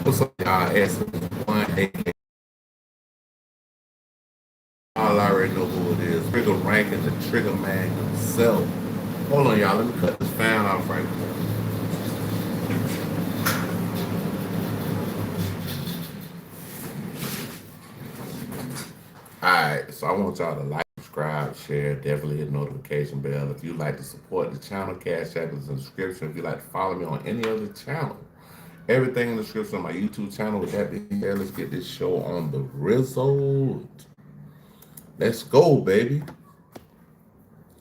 What's up, y'all? S1 AK. Y'all already know who it is. Trigger ranking the trigger man himself. Hold on, y'all. Let me cut this fan off right quick. Alright, so I want y'all to like, subscribe, share, definitely hit the notification bell. If you'd like to support the channel, cash app is in the description. If you'd like to follow me on any other channel, everything in the description on my YouTube channel. With that being said, let's get this show on the result. Let's go, baby.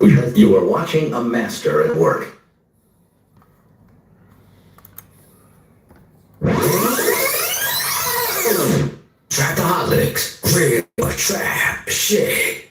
You are watching a master at work. Trapaholics, real trap shit.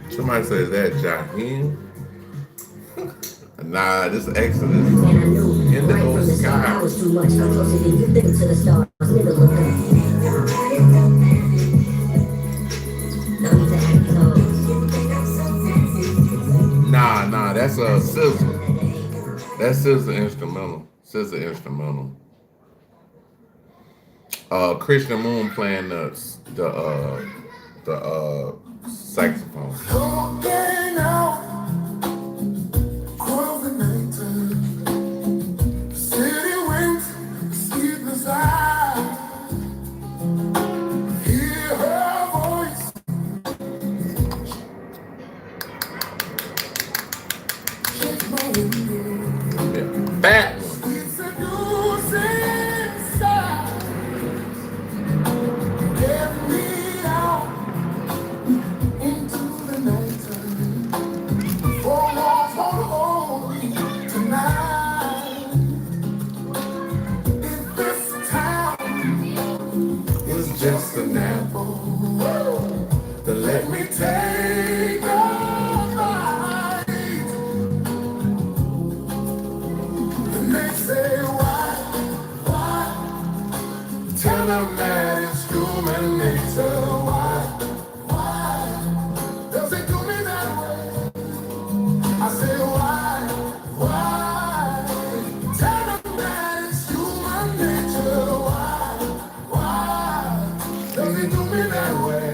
Somebody says that Jaheim. Nah, this is Exodus. And I knew In the right from the start sky. I was too much. I'm closer than you think to the stars. Nigga, look up. No need to act close. Nah, that's a scissor. That's scissor instrumental. Scissor instrumental. Christian Moon playing the saxophone. Looking out over nighttime, city winds, sleepless eyes. Hear her voice, shake my window. Yeah. Fat one. Sweet seducing sight, get me out into the nighttime. Four walls hold on tonight. If this town is just an apple, then let me take a bite. And they say why? Tell them that it's true. human nature. Why does it do me that way? I say why? Tell them that it's human nature. Why does it do me that way?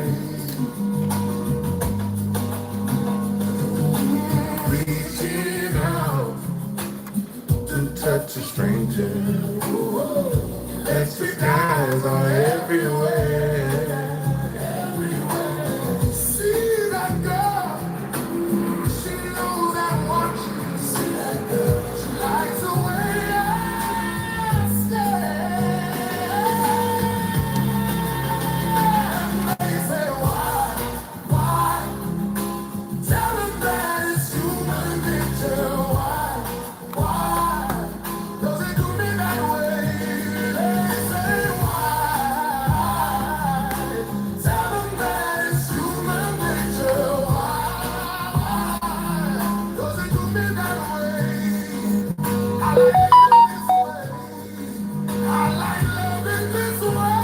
Reaching out to touch a stranger. Extra skies are everywhere. See that girl? She knows I'm watching. See that girl? She likes the way I stare. They say why? Tell them that it's human nature. Why does it do me that way? They say why. Tell them that it's human nature. Why does it do me that way? I like loving this way. I like loving this way.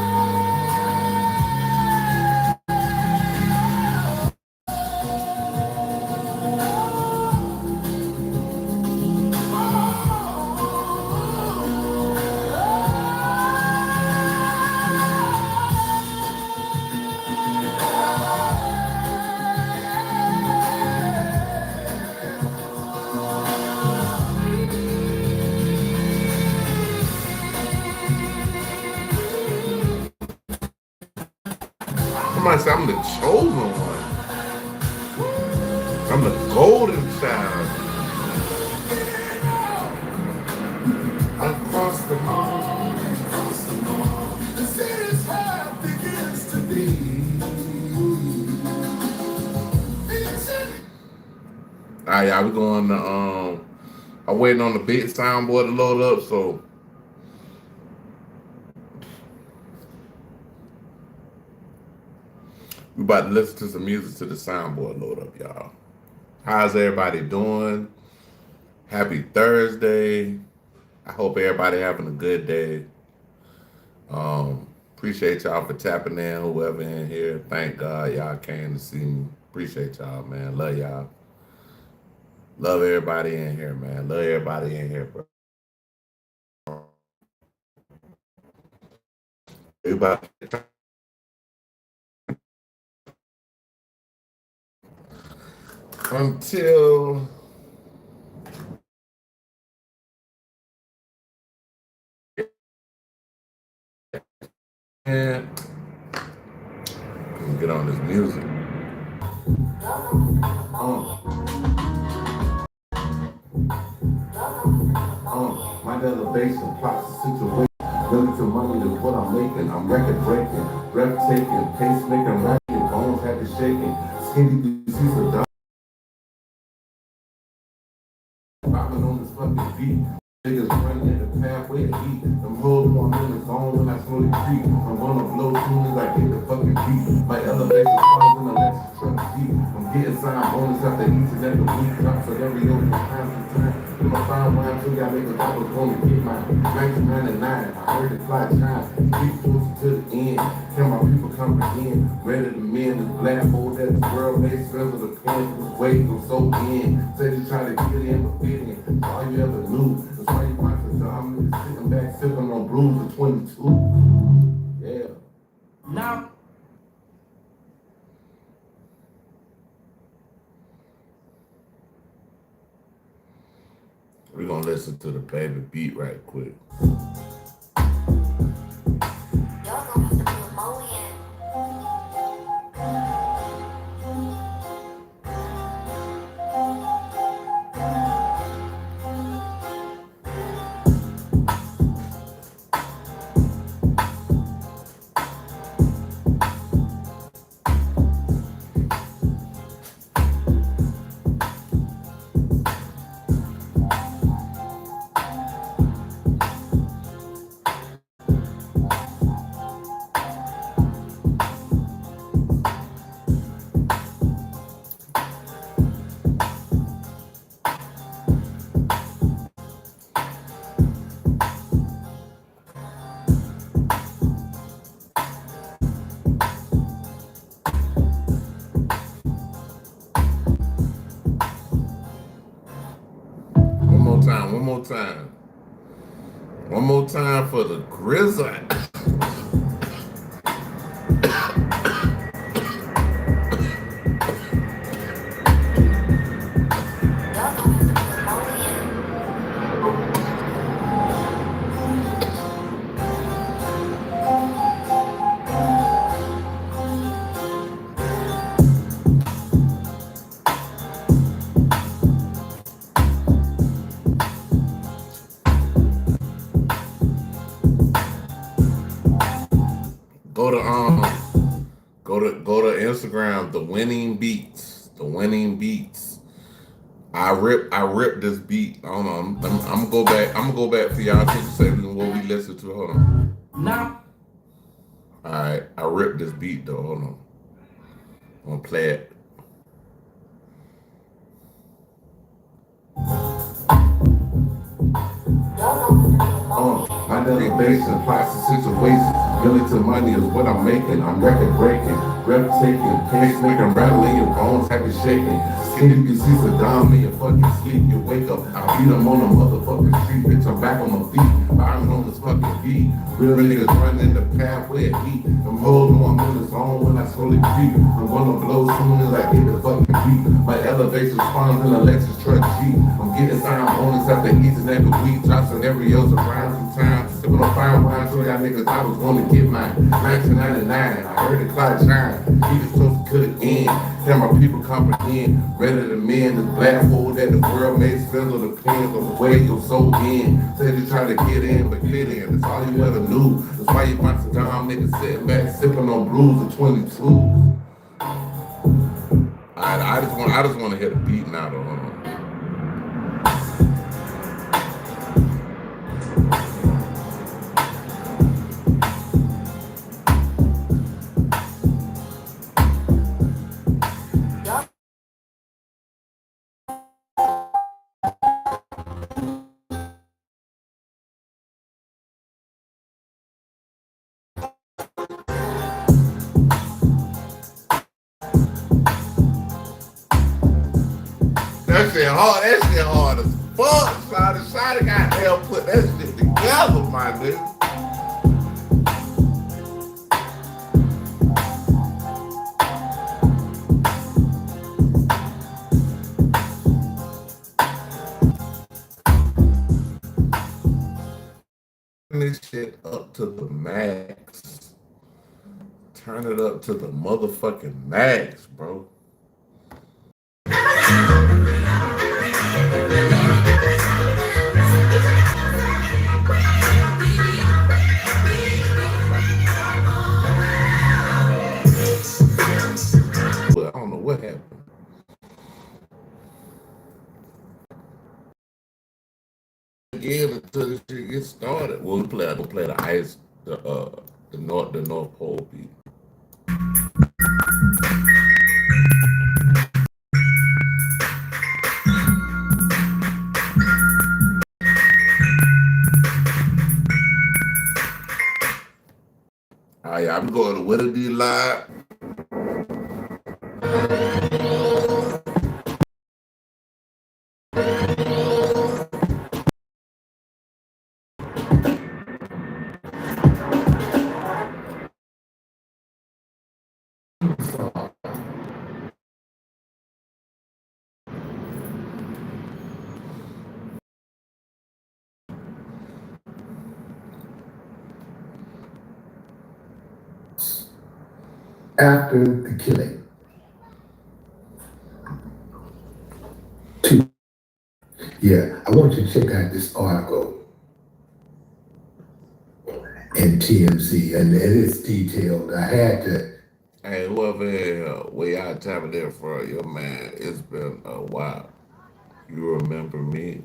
Somebody say I'm the chosen one. I'm the golden child. Across the hall. The city's heart begins to beat. Alright, y'all, we going to I'm waiting on the big soundboard to load up, so we about to listen to some music to the soundboard load up, y'all. How's everybody doing? Happy Thursday. I hope everybody having a good day. Appreciate y'all for tapping in, whoever in here. Thank God y'all came to see me. Appreciate y'all, man. Love y'all. Love everybody in here, man. Love everybody in here, bro. Everybody. Until and get on this music. My elevation plots the situation. Looking to money is what I'm making. I'm record breaking, breathtaking, pacemaking, rocking, bones had to shaking. Skinny disease of dog. Bobbing on this fucking beat. Niggas running in the pathway to eat. I'm holding on in the zone when I slowly creep. I'm gonna blow soon as I hit the fucking beat. My elevation causing electric truck deep. I'm getting signed bonus after each and every week. Drops of every over time to time. In my fine wine, so y'all niggas I was gonna get mine. 1999, I heard the clock chime. Keep closer to the end. Can my people comprehend? Ready to mend this black hole that this world may struggle to cleanse. Was waiting, I'm so in. Said you try to get in, but fit in. All you ever knew. That's why you watch the job, niggas sitting back, sipping on brews at 22. Yeah. Now. We're gonna listen to the baby beat right quick. more time. One more time for the grizzly. Go to go to Instagram. The winning beats. The winning beats. I rip this beat. I don't know. I'm gonna go back. I'm gonna go back for y'all to say what we listen to. Hold on. Now, All right. I ripped this beat though. Hold on. I'm gonna play it. My dedication, plots and situations. Really to money is what I'm making. I'm record breaking, breathtaking, pace making, rattling your bones, have you shaking. Skin you can see Saddam in your fucking sleep. You wake up, I beat him on the motherfucking street, bitch. I'm back on my feet, I'm on this fucking beat. Real niggas running the path where it beat. I'm holding on, I'm on the zone when I slowly creep. I'm gonna blow soon as I hit the fucking beat. My elevation spawns in a Lexus truck Jeep. I'm getting sound bonus after each and every week. Drop scenarios around some time. Sipping on fine wine, so y'all niggas I was gonna get mine. 1999, I heard the clock chime. He just supposed to cut again. Tell my people comprehend. Ready to mend this black hole that the world may fizzle. Depends on the way your soul in. Said you try to get in, but get in. That's all you ever knew. That's why you find some dumb niggas sitting back sipping on blues of 22. I just want to hit a beat now though. Hold on. That shit hard. That shit hard as fuck. Shawty got hell put that shit together, my nigga. This shit up to the max. Turn it up to the motherfucking max, bro. Well, I don't know what happened. Again until this shit gets started. We'll play the ice, the North Pole beat. All right, I'm going to Winter D Live. after the killing. Two. Yeah, I want you to check out this article in TMZ, and it is detailed. I had to. Hey, whoever way out time there for your man, it's been a while. You remember me?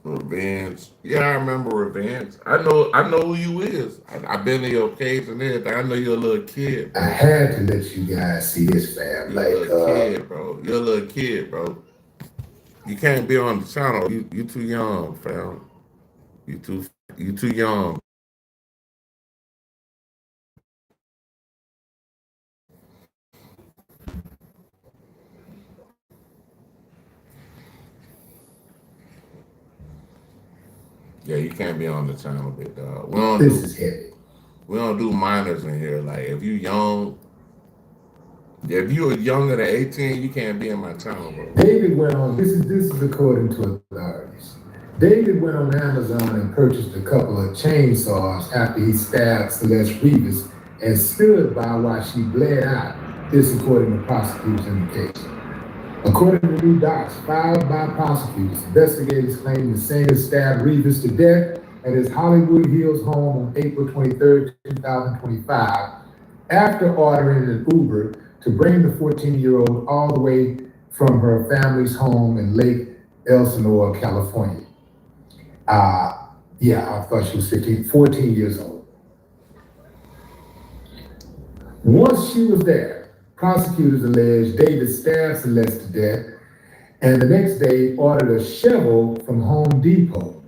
Revenge. Yeah, I remember Revenge. I know who you is. I've been to your case and everything. I know you're a little kid, bro. I had to let you guys see this, fam. You're a little kid, bro. You're a little kid, bro. You can't be on the channel. You too young, fam. You too young. Yeah, you can't be on the channel, big dog. This is heavy. We don't do minors in here. Like if you are younger than 18, you can't be in my channel, bro. David went on, this is according to authorities. David went on Amazon and purchased a couple of chainsaws after he stabbed Celeste Rivas and stood by while she bled out. This according to prosecutors in the case. According to new docs filed by prosecutors, investigators claim the singer stabbed Rivas to death at his Hollywood Hills home on April 23rd, 2025, after ordering an Uber to bring the 14-year-old all the way from her family's home in Lake Elsinore, California. I thought she was 14 years old. Once she was there, prosecutors allege David stabbed Celeste to death and the next day ordered a shovel from Home Depot,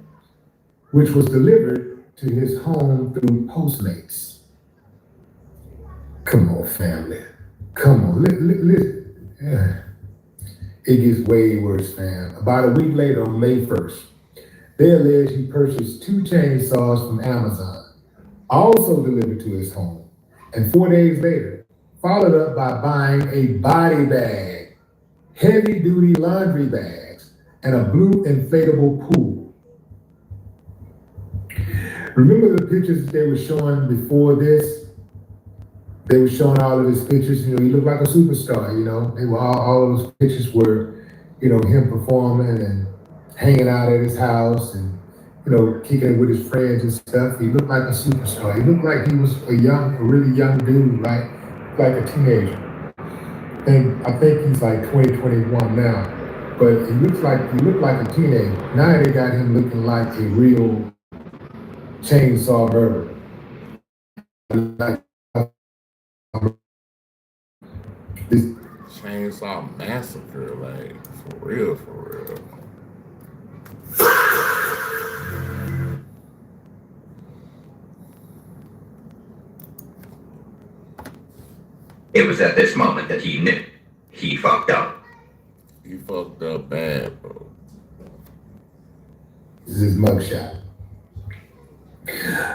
which was delivered to his home through Postmates. Come on, family. Come on, listen. Yeah. It gets way worse, fam. About a week later, on May 1st, they allege he purchased 2 chainsaws from Amazon, also delivered to his home, and 4 days later, followed up by buying a body bag, heavy-duty laundry bags, and a blue inflatable pool. Remember the pictures that they were showing before this? They were showing all of his pictures, he looked like a superstar, They were all of those pictures were, him performing and hanging out at his house and, kicking it with his friends and stuff. He looked like a superstar. He looked like he was a really young dude, right? Like a teenager. And I think he's like 20, 21 now. But he looked like a teenager. Now they got him looking like a real chainsaw murderer. Like, this Chainsaw massacre, like for real, for real. It was at this moment that he knew he fucked up. He fucked up bad, bro. This is his mugshot.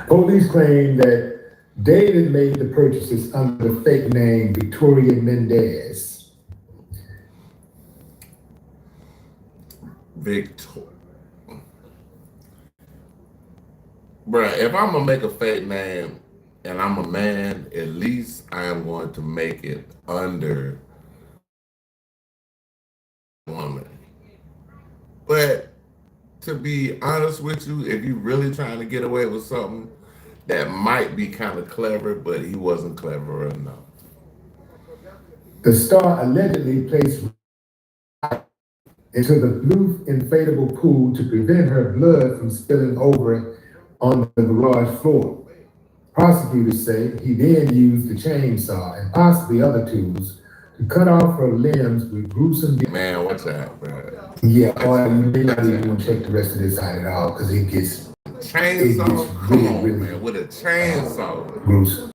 Police claim that David made the purchases under the fake name Victoria Mendez. Bruh, if I'm gonna make a fake name and I'm a man, at least I am going to make it under woman. But to be honest with you, if you're really trying to get away with something, that might be kind of clever, but he wasn't clever enough. The star allegedly placed into the blue inflatable pool to prevent her blood from spilling over on the garage floor. Prosecutors say he then used the chainsaw and possibly other tools to cut off her limbs with gruesome. Man, what's that, bro? Yeah, or you may not even want to check the rest of this out at all because it gets chainsaw. Come on, man, with a chainsaw. Gruesome.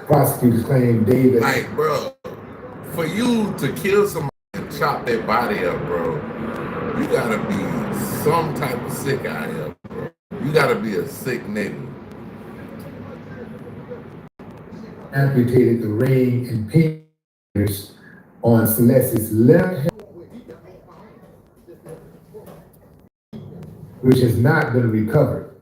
Prosecutors claim David. Like, bro, for you to kill somebody and chop their body up, bro, you gotta be some type of sick out here, bro. You gotta be a sick nigga. Amputated the ring and fingers on Celeste's left hand, which has not been recovered.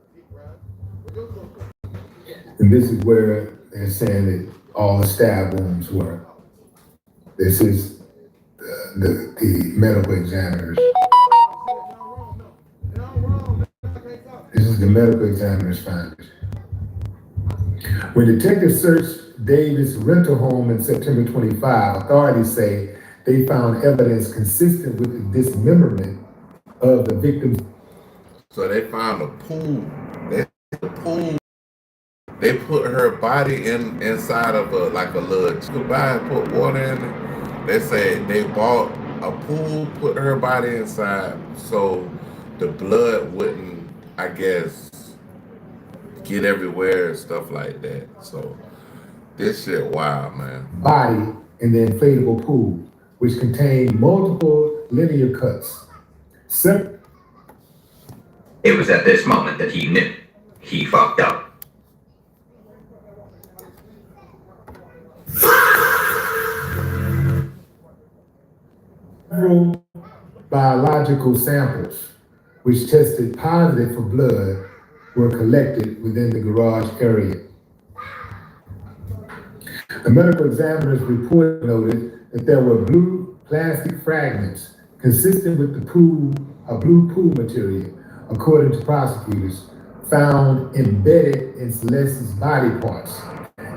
And this is where they're saying that all the stab wounds were. This is the medical examiners. This is the medical examiner's findings. When detectives searched David's rental home in September 25, authorities say they found evidence consistent with the dismemberment of the victim's. So they found a pool. They put her body inside of a little goodbye and put water in it. They say they bought a pool, put her body inside so the blood wouldn't, I guess, get everywhere and stuff like that. So this shit wild, man. Body in the inflatable pool, which contained multiple linear cuts. It was at this moment that he knew he fucked up. Several biological samples, which tested positive for blood, were collected within the garage area. The medical examiner's report noted that there were blue plastic fragments consistent with the blue pool material, according to prosecutors, found embedded in Celeste's body parts.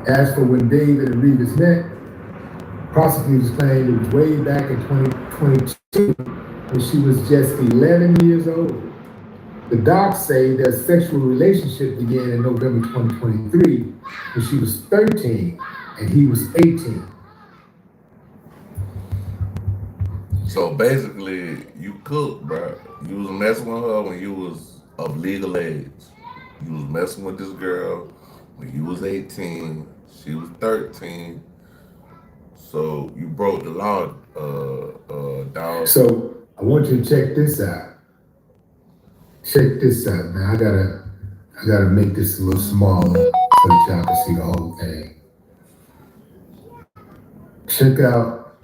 As for when David and Revis met, prosecutors claimed it was way back in 2022 when she was just 11 years old. The docs say their sexual relationship began in November 2023 when she was 13 and he was 18. So basically, you cooked, bro. You was messing with her when you was of legal age. You was messing with this girl when you was 18. She was 13. So you broke the law, dog. So I want you to check this out. Check this out. Now I gotta make this a little smaller so that y'all can see the whole thing. Check out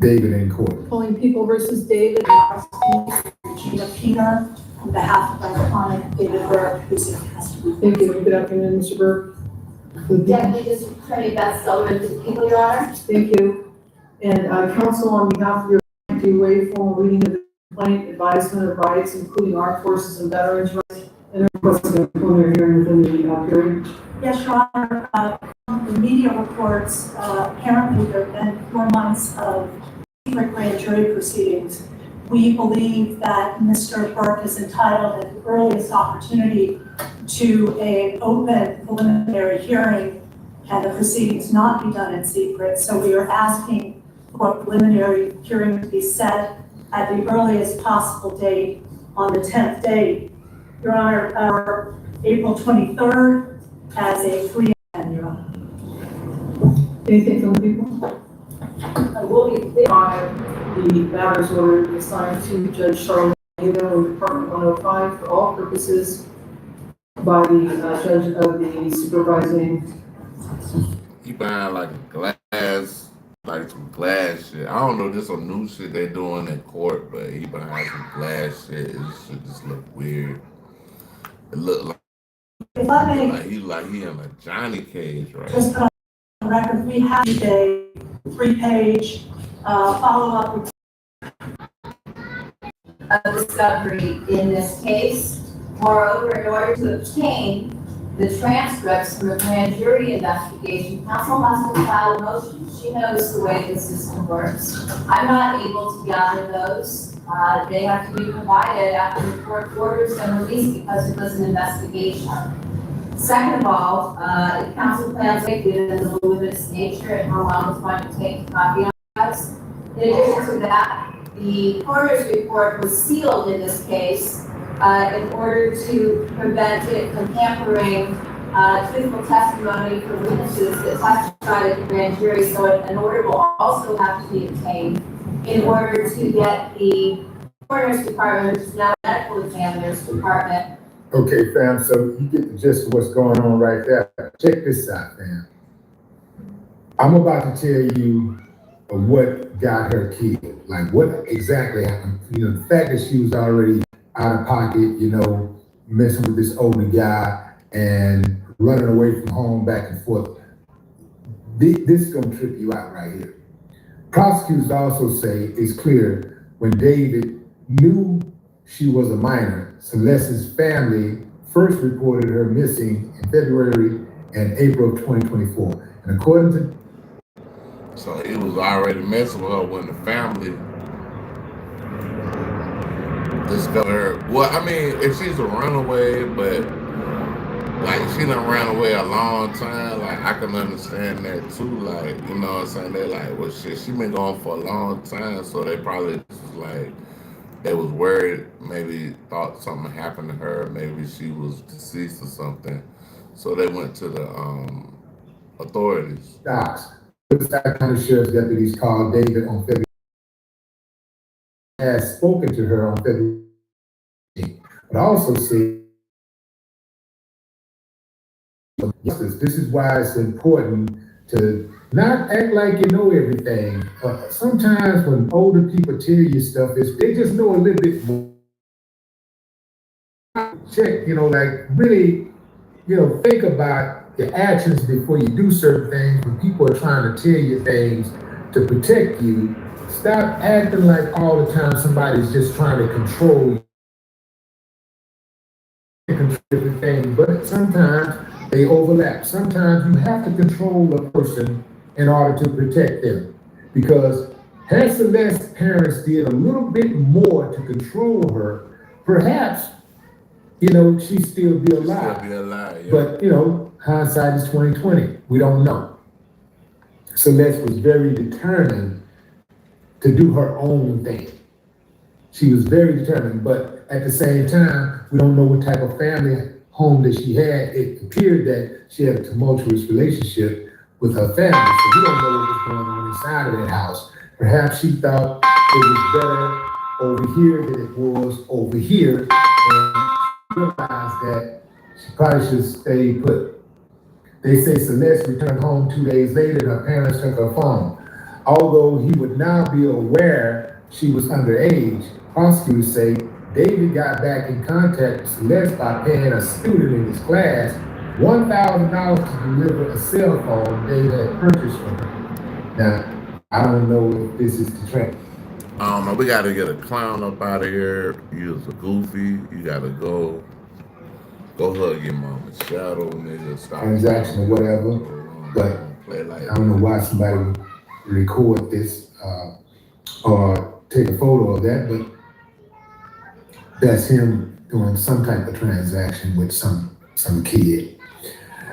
David in court. Calling People versus David, Gina Pina, on behalf of our client, David Burke, who's in custody. thank you. Good afternoon, Mr. Burke. Deputy District Attorney Beth Sullivan to the people, Your Honor. Thank you. And counsel, on behalf of your client, do you waive formal reading of the complaint, advisement of rights, including armed forces and veterans rights, and requesting a preliminary hearing within the period? Yes, Your Honor, the media reports, apparently there have been 4 months of secret grand jury proceedings. We believe that Mr. Burke is entitled at the earliest opportunity to an open preliminary hearing and the proceedings not be done in secret. So we are asking for a preliminary hearing to be set at the earliest possible date on the 10th day. Your Honor, our April 23rd as a free and Your Honor. Anything from the people? I will be clear. The matters order assigned to Judge Charlotte in Department 105 for all purposes by the judge of the supervising. He buying like a glass, like some glass shit. I don't know, just some new shit they doing in court, but he buying some glass shit. This shit just look weird. It look like If I may he in a Johnny Cage, right? just put on the record, we have a 3-page follow-up of discovery in this case. Moreover, in order to obtain the transcripts from a grand jury investigation, counsel must have filed a motion. She knows the way the system works. I'm not able to gather those. They have to be provided after the court orders them released because it was an investigation. Second of all, if counsel plans to given the voluminous nature and how long it's going to take to copy on us. In addition to that, the coroner's report was sealed in this case in order to prevent it from hampering truthful testimony from witnesses that testified at the grand jury. So an order will also have to be obtained in order to get the coroner's department, which is now the medical examiner's department. Okay, fam, so you get the gist of what's going on right there. Check this out, fam. I'm about to tell you what got her killed. Like, what exactly happened. You know, the fact that she was already out of pocket, you know, messing with this older guy and running away from home back and forth. This is gonna trip you out right here. Prosecutors also say it's clear when David knew she was a minor, Celeste's family first reported her missing in February and April of 2024. And according to So he was already messing with her when the family discovered her. Well, I mean, if she's a runaway, but like she done ran away a long time, like I can understand that too. Like, you know what I'm saying? They're like, well, shit, she been gone for a long time, so they probably just like, they was worried, maybe thought something happened to her, maybe she was deceased or something. So they went to the authorities. docs, South County Sheriff's deputies called David on February, has spoken to her on February. but I also say this is why it's important to not act like you know everything. Sometimes when older people tell you stuff, they just know a little bit more. Check, like really, think about your actions before you do certain things. When people are trying to tell you things to protect you, stop acting like all the time somebody's just trying to control you. Different things, but sometimes they overlap. Sometimes you have to control a person in order to protect them. Because had Celeste's parents did a little bit more to control her, perhaps, she'd still be alive. Still be alive, yeah. But, hindsight is 2020. We don't know. Celeste was very determined to do her own thing. She was very determined, but at the same time, we don't know what type of family home that she had. It appeared that she had a tumultuous relationship with her family, so we don't know what was going on inside of that house. Perhaps she thought it was better over here than it was over here, and she realized that she probably should stay put. They say Celeste returned home 2 days later, and her parents took her phone. Although he would now be aware she was underage, prosecutors say David got back in contact with Celeste by paying a student in his class $1,000 to deliver a cell phone David had purchased from her. Now, I don't know if this is the trend. I don't know. We got to get a clown up out of here. You was a goofy. You got to go hug your mama's shadow, nigga. Stop. Transaction or whatever. But play like I don't know why somebody would record this or take a photo of that, but that's him doing some type of transaction with some kid.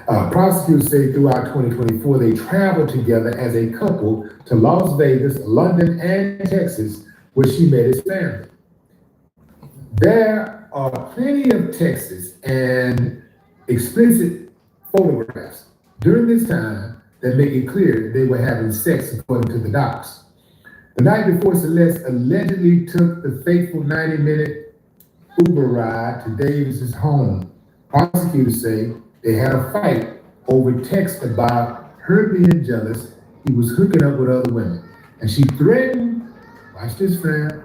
Prosecutors say throughout 2024, they traveled together as a couple to Las Vegas, London, and Texas, where she met his family. There are plenty of texts and explicit photographs during this time that make it clear they were having sex, according to the docs. The night before, Celeste allegedly took the fateful 90-minute Uber ride to Davis's home. Prosecutors say they had a fight over text about her being jealous. He was hooking up with other women. And she threatened, watch this, friend,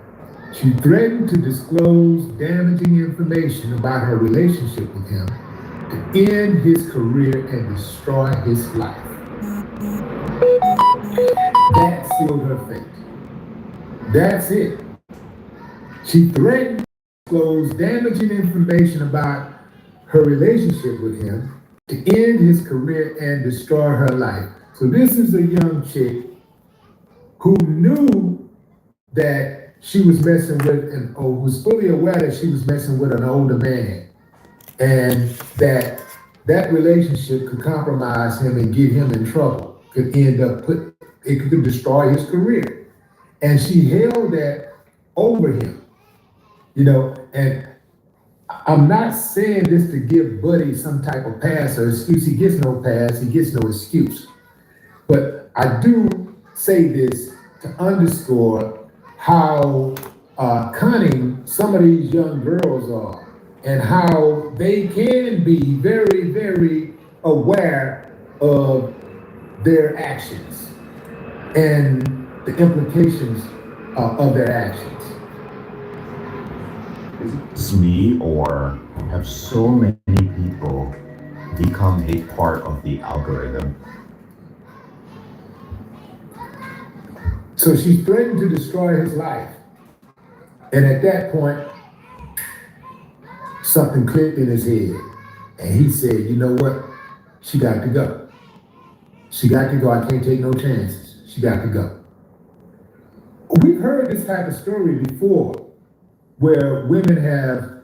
she threatened to disclose damaging information about her relationship with him to end his career and destroy his life. That sealed her fate. That's it. She threatened to disclose damaging information about her relationship with him to end his career and destroy her life. So this is a young chick who knew that she was messing with or was fully aware that she was messing with an older man, and that relationship could compromise him and get him in trouble, could destroy his career. And she held that over him, and I'm not saying this to give Buddy some type of pass or excuse. He gets no pass, he gets no excuse. But I do say this to underscore how cunning some of these young girls are, and how they can be very, very aware of their actions and the implications of their actions. Is it just me, or have so many people become a part of the algorithm? So she threatened to destroy his life. And at that point, something clicked in his head. And he said, you know what? She got to go. She got to go. I can't take no chances. She got to go. We've heard this type of story before, where women have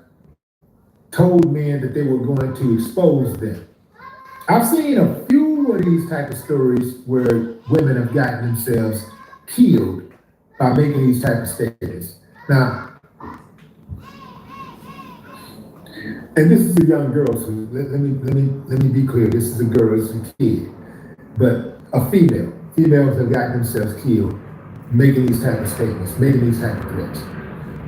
told men that they were going to expose them. I've seen a few of these type of stories where women have gotten themselves killed by making these type of statements. Now, and this is a young girl, so let me be clear. This is a girl, it's a kid, but a female. Females have gotten themselves killed making these type of statements, making these type of threats.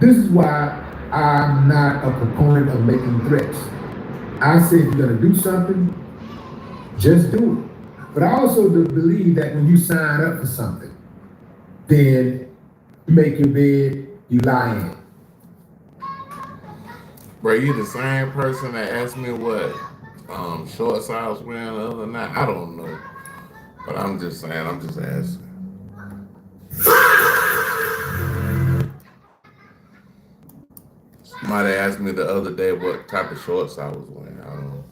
This is why I'm not a proponent of making threats. I say if you're gonna do something, just do it. But I also do believe that when you sign up for something, then you make your bed, you lie in it. Bro, you the same person that asked me what shorts I was wearing the other night. I don't know, but I'm just saying. I'm just asking. Somebody asked me the other day what type of shorts I was wearing. I don't know.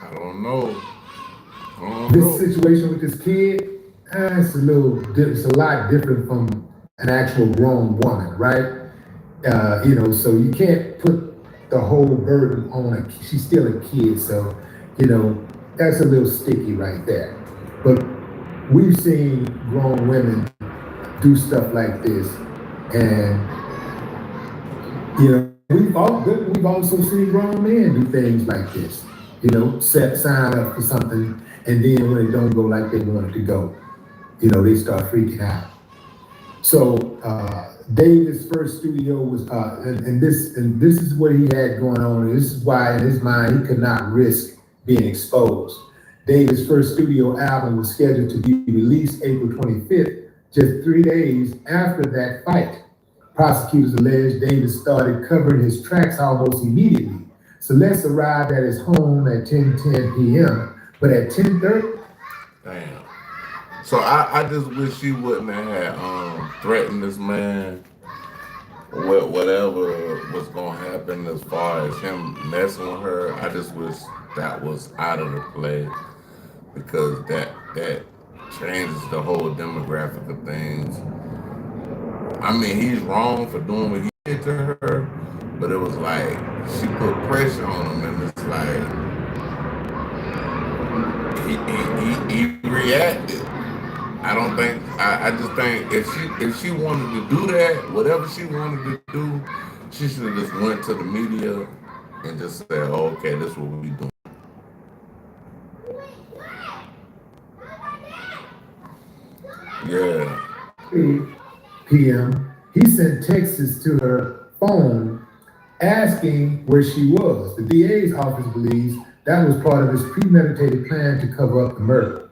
I don't know. I don't This know. situation with this kid, it's a lot different from an actual grown woman, right? So you can't put the whole burden on she's still a kid, so, that's a little sticky right there. But we've seen grown women do stuff like this, and, we've also seen grown men do things like this, sign up for something, and then when it don't go like they want it to go, they start freaking out. So David's first studio was, and this is what he had going on. And this is why in his mind he could not risk being exposed. David's first studio album was scheduled to be released April 25th, just 3 days after that fight. Prosecutors allege David started covering his tracks almost immediately. Celeste arrived at his home at 10:10 p.m., but at 10:30. Damn. So I just wish she wouldn't have had threatened this man with whatever was gonna happen as far as him messing with her. I just wish that was out of the play because that changes the whole demographic of things. I mean, he's wrong for doing what he did to her, but it was like she put pressure on him, and it's like he reacted. I don't think. I just think if she wanted to do that, whatever she wanted to do, she should have just went to the media and just said, oh, "Okay, this is what we doing." Yeah. p.m., he sent texts to her phone asking where she was. The DA's office believes that was part of his premeditated plan to cover up the murder.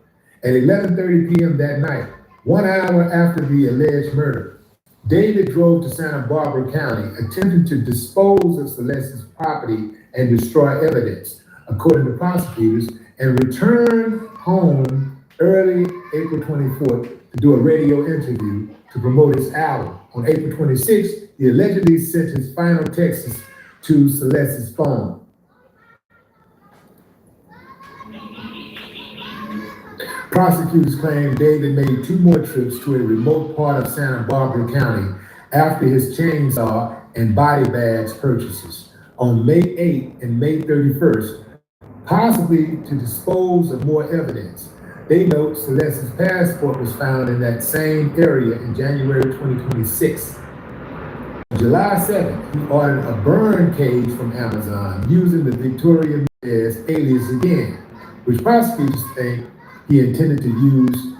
At 11:30 p.m. that night, 1 hour after the alleged murder, David drove to Santa Barbara County, attempting to dispose of Celeste's property and destroy evidence, according to prosecutors, and returned home early April 24th to do a radio interview to promote his album. On April 26th, he allegedly sent his final texts to Celeste's phone. Prosecutors claim David made 2 more trips to a remote part of Santa Barbara County after his chainsaw and body bags purchases on May 8th and May 31st, possibly to dispose of more evidence. They note Celeste's passport was found in that same area in January 2026. On July 7th, he ordered a burn cage from Amazon using the Victoria as alias again, which prosecutors think he intended to use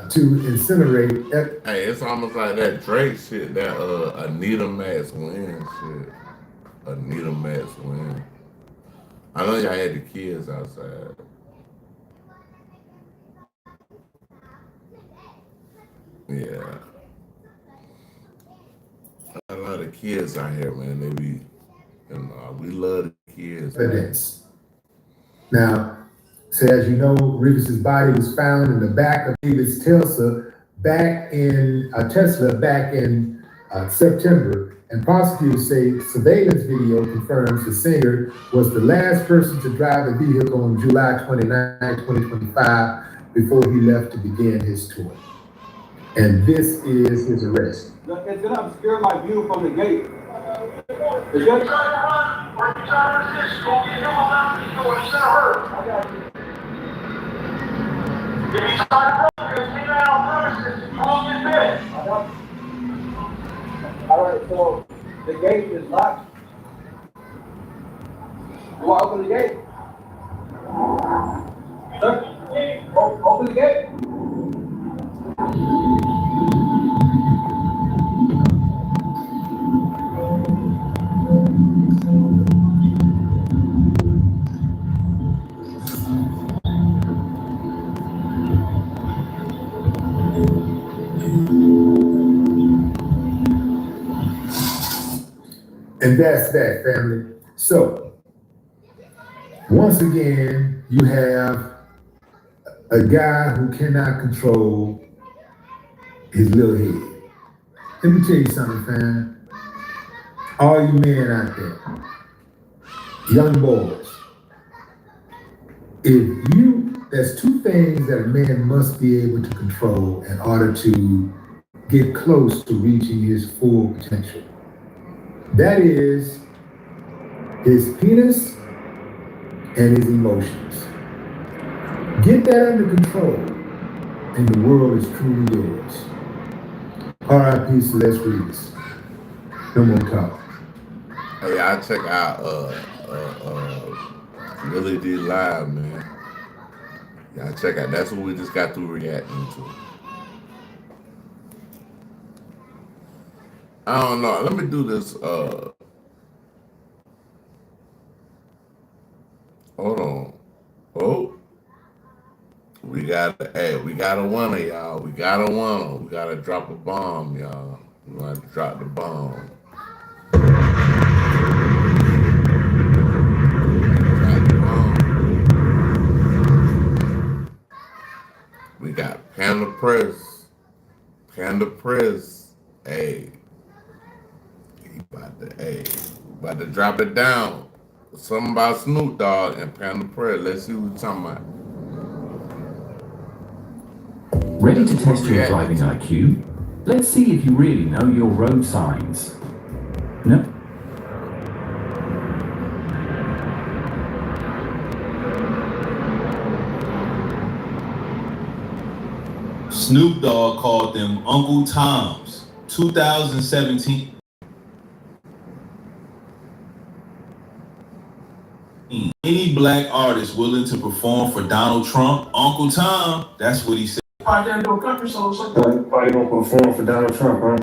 to incinerate. Hey, it's almost like that Drake shit, that Anita Max Win shit. Anita Max Win. I know y'all had the kids outside. Yeah. A lot of kids out here, man. They be, we love the kids. Evidence. Now, so as you know, Rivers' body was found in the back of David's Tesla back in September, and prosecutors say surveillance video confirms the singer was the last person to drive the vehicle on July 29, 2025, before he left to begin his tour. And this is his arrest. It's gonna obscure my view from the gate. Is it? All right, so the gate is locked. Do I open the gate? Sir, open the gate. And that's that, family. So, once again, you have a guy who cannot control his little head. Let me tell you something, fam. All you men out there, young boys, there's two things that a man must be able to control in order to get close to reaching his full potential. That is his penis and his emotions. Get that under control, and the world is truly yours. R.I.P. Celeste Reeves. No more talk. Hey, y'all check out Really D Live, man. Y'all check out. That's what we just got through reacting to. I don't know. Let me do this. Hold on. Oh, we got a winner, y'all. We got a winner. We gotta drop a bomb, y'all. We gotta drop the bomb. We got Panda Press. Panda Press. Hey. He about to drop it down. Something about Snoop Dogg and Panda Press. Let's see what we're talking about. Ready to test your driving IQ? Let's see if you really know your road signs. No? Snoop Dogg called them Uncle Toms. 2017. Any black artist willing to perform for Donald Trump, Uncle Tom, that's what he said. Why you gonna perform for Donald Trump, huh?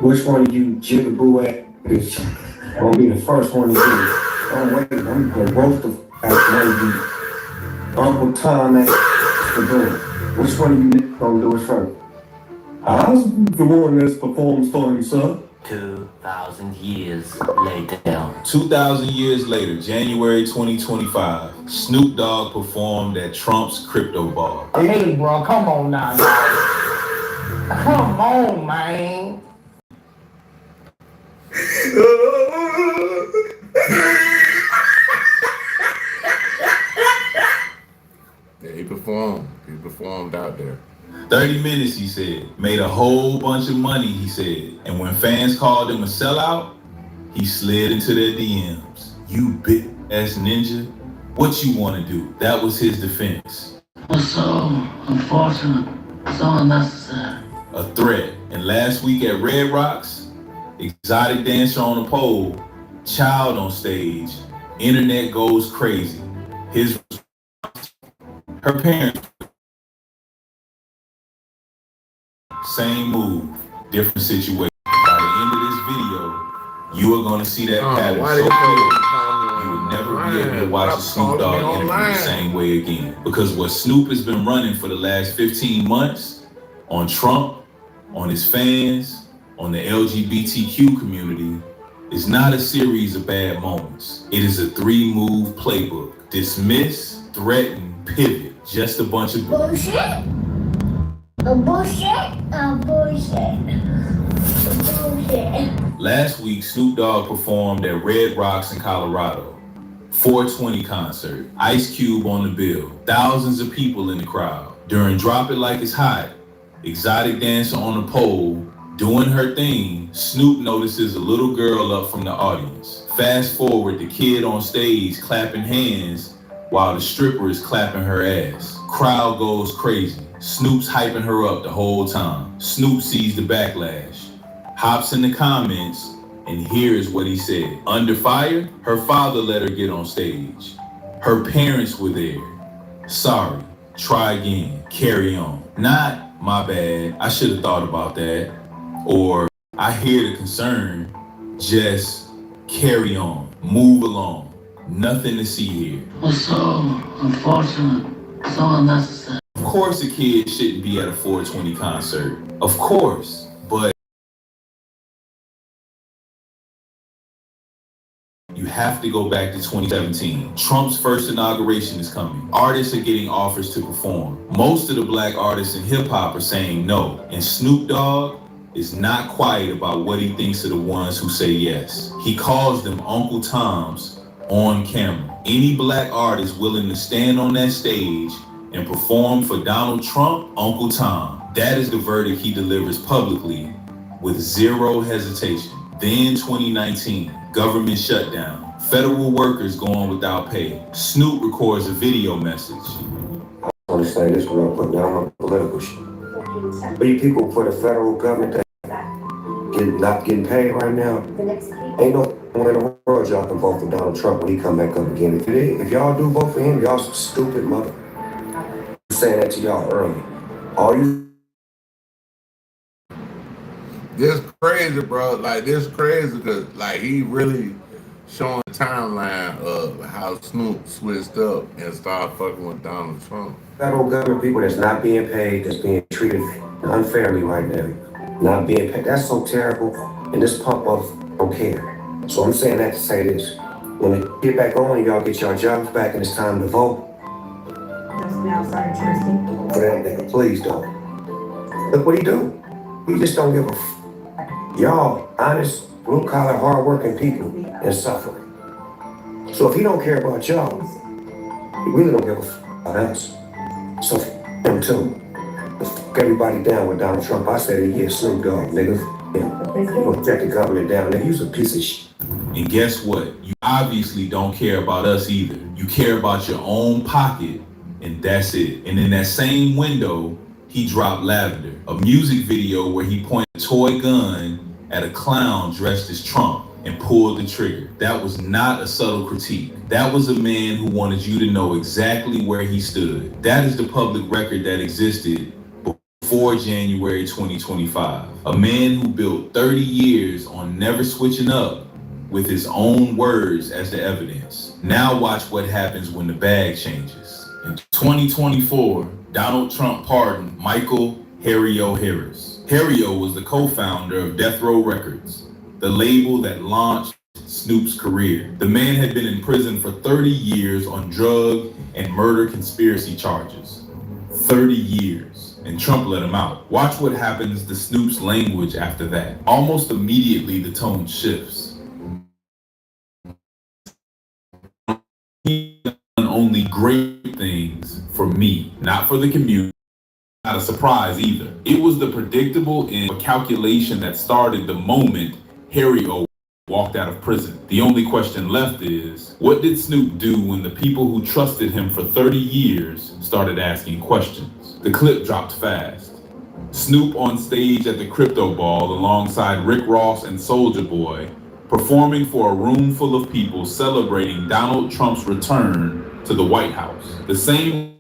Which one of you jigaboo at is gonna be the first one to do it? Oh wait, I'm gonna roast the after one of you. Uncle Tom at for doing it. Which one of you gonna do it first? I was the one that's performs for himself. 2,000 years later. 2,000 years later, January 2025, Snoop Dogg performed at Trump's crypto ball. Hey, bro, come on now. Come on, man. Yeah, he performed. He performed out there. 30 minutes, he said. Made a whole bunch of money, he said. And when fans called him a sellout, he slid into their DMs. You big ass ninja, what you want to do? That was his defense. What's so unfortunate? So unnecessary. A threat. And last week at Red Rocks, exotic dancer on a pole, child on stage, internet goes crazy. Her parents. Same move, different situation. By the end of this video, you are going to see that pattern so clear, you would never be able to watch a Snoop Dogg interview the same way again. Because what Snoop has been running for the last 15 months on Trump, on his fans, on the LGBTQ community, is not a series of bad moments. It is a 3-move playbook. Dismiss, threaten, pivot. Just a bunch of Bullshit. Bullshit. Last week, Snoop Dogg performed at Red Rocks in Colorado. 420 concert. Ice Cube on the bill. Thousands of people in the crowd. During Drop It Like It's Hot, exotic dancer on the pole, doing her thing, Snoop notices a little girl up from the audience. Fast forward, the kid on stage clapping hands while the stripper is clapping her ass. Crowd goes crazy. Snoop's hyping her up the whole time. Snoop sees the backlash, hops in the comments, and here's what he said. Under fire, her father let her get on stage. Her parents were there. Sorry, Try again. Carry on. Not, my bad, I should have thought about that. Or, I hear the concern. Just carry on. Move along. Nothing to see here. What's so unfortunate, so unnecessary. Of course a kid shouldn't be at a 420 concert. Of course. But you have to go back to 2017. Trump's first inauguration is coming. Artists are getting offers to perform. Most of the black artists in hip hop are saying no. And Snoop Dogg is not quiet about what he thinks of the ones who say yes. He calls them Uncle Toms on camera. Any black artist willing to stand on that stage and perform for Donald Trump, Uncle Tom. That is the verdict he delivers publicly with zero hesitation. Then 2019, government shutdown. Federal workers going without pay. Snoop records a video message. I want to say this real quick, now I'm on political shit. But you people for the federal government that not getting paid right now, ain't no one in the world y'all can vote for Donald Trump when he come back up again. If y'all do vote for him, y'all some stupid mother. I'm saying that to y'all early. All you This crazy, bro. Like, this crazy because, like, he really showing the timeline of how Snoop switched up and started fucking with Donald Trump. federal government people that's not being paid, that's being treated unfairly right now, not being paid. That's so terrible. And this pump up don't care. So I'm saying that to say this. When we get back on and y'all get your jobs back and it's time to vote, for that nigga, please don't. Look what he do. He just don't give a y'all honest, blue collar, hard working people and suffering. So if he don't care about y'all, he really don't give a about us. So him too. Fuck everybody down with Donald Trump. I said, yeah, Snoop Dogg, nigga. Yeah. You gonna check the government down, nigga. You's a piece of shit. And guess what? You obviously don't care about us either. You care about your own pocket, and that's it. And in that same window, he dropped Lavender, a music video where he pointed a toy gun at a clown dressed as Trump and pulled the trigger. That was not a subtle critique. That was a man who wanted you to know exactly where he stood. That is the public record that existed before January 2025. A man who built 30 years on never switching up with his own words as the evidence. Now watch what happens when the bag changes. In 2024, Donald Trump pardoned Michael Harry-O Harris. Harry-O was the co-founder of Death Row Records, the label that launched Snoop's career. The man had been in prison for 30 years on drug and murder conspiracy charges. 30 years. And Trump let him out. Watch what happens to Snoop's language after that. Almost immediately, the tone shifts. He's done only great things for me, not for the community. Not a surprise either. It was the predictable and a calculation that started the moment Harry-O walked out of prison. The only question left is, what did Snoop do when the people who trusted him for 30 years started asking questions? The clip dropped fast. Snoop on stage at the Crypto Ball alongside Rick Ross and Soulja Boy, performing for a room full of people celebrating Donald Trump's return to the White House. The same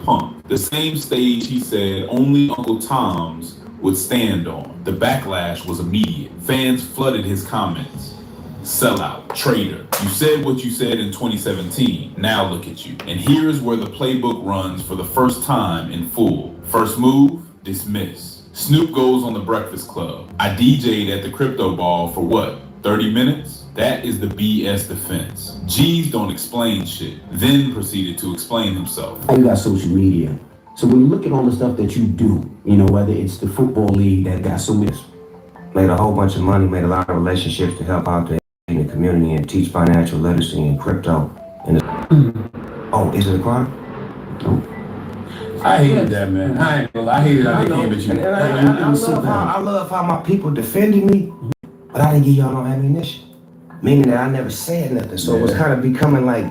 pump, the same stage he said only Uncle Tom's would stand on. The backlash was immediate. Fans flooded his comments. Sellout, traitor. You said what you said in 2017. Now look at you. And here's where the playbook runs for the first time in full. First move, dismiss. Snoop goes on the Breakfast Club. I DJ'd at the Crypto Ball for what, 30 minutes? That is the BS defense. G's don't explain shit. Then proceeded to explain himself. You got social media. So when you look at all the stuff that you do, you know, whether it's the football league that got so much, Made a whole bunch of money, made a lot of relationships to help out the community and teach financial literacy and crypto. And oh, is it a crime? I hated that, man. I hated how they came at you. I love how my people defended me, but I didn't give y'all no ammunition. Meaning that I never said nothing. So it was kind of becoming like,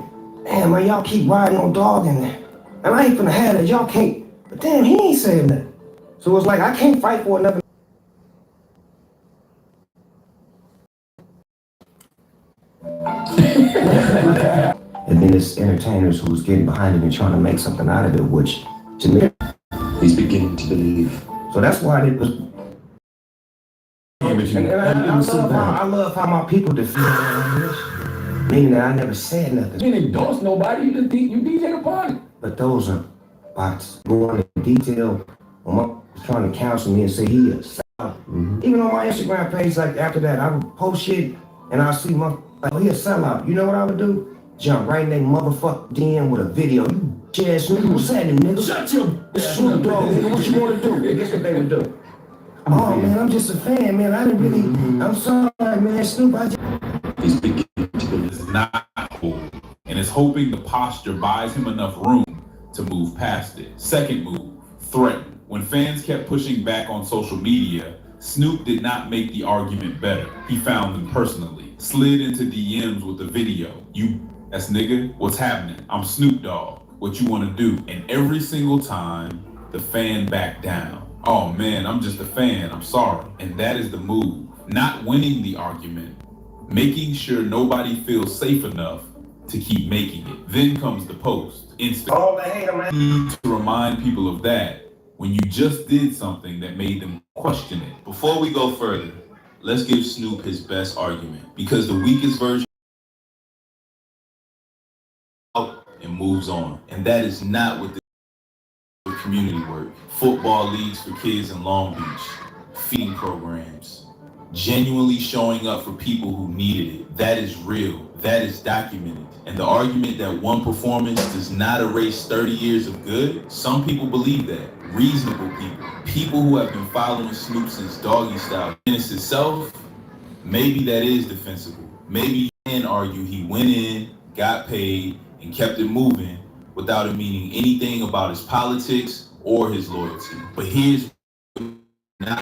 damn, man, y'all keep riding on dog in there. And I ain't finna have that, y'all can't. But damn, he ain't saying nothing. So it was like, I can't fight for another. And then then it's entertainers who's getting behind it and trying to make something out of it, which to me, he's beginning to believe. So that's why it was. I love how my people defeat me, meaning that I never said nothing. You didn't endorse nobody, you DJ the party. But those are bots going into detail. When my was trying to counsel me and say he is. Even on my Instagram page, like after that, I would post shit and I see my like, oh, he a sellout. You know what I would do? Jump right in their motherfucking DM with a video. You ass nigga, what's happening, nigga? Shut your Snoop Dogg, nigga. What you want to do? Guess what they would do? Oh man, I'm just a fan, man. I didn't really. I'm sorry, man. Snoop, I just. It's not cool, and is hoping the posture buys him enough room to move past it. Second move, threaten. When fans kept pushing back on social media, Snoop did not make the argument better. He found them personally, slid into DMs with the video. That's nigga, what's happening? I'm Snoop Dogg. What you want to do? And every single time, the fan backed down. Oh man, I'm just a fan, I'm sorry. And that is the move. Not winning the argument, making sure nobody feels safe enough to keep making it. Then comes the post. All the hate, man. To remind people of that when you just did something that made them question it. Before we go further, let's give Snoop his best argument, because the weakest version and moves on. And that is not what the community work. Football leagues for kids in Long Beach, feeding programs, genuinely showing up for people who needed it. That is real. That is documented. And the argument that one performance does not erase 30 years of good, some people believe that. Reasonable people. People who have been following Snoop since Doggy Style. In itself, maybe that is defensible. Maybe you can argue he went in, got paid, and kept it moving without it meaning anything about his politics or his loyalty. But here's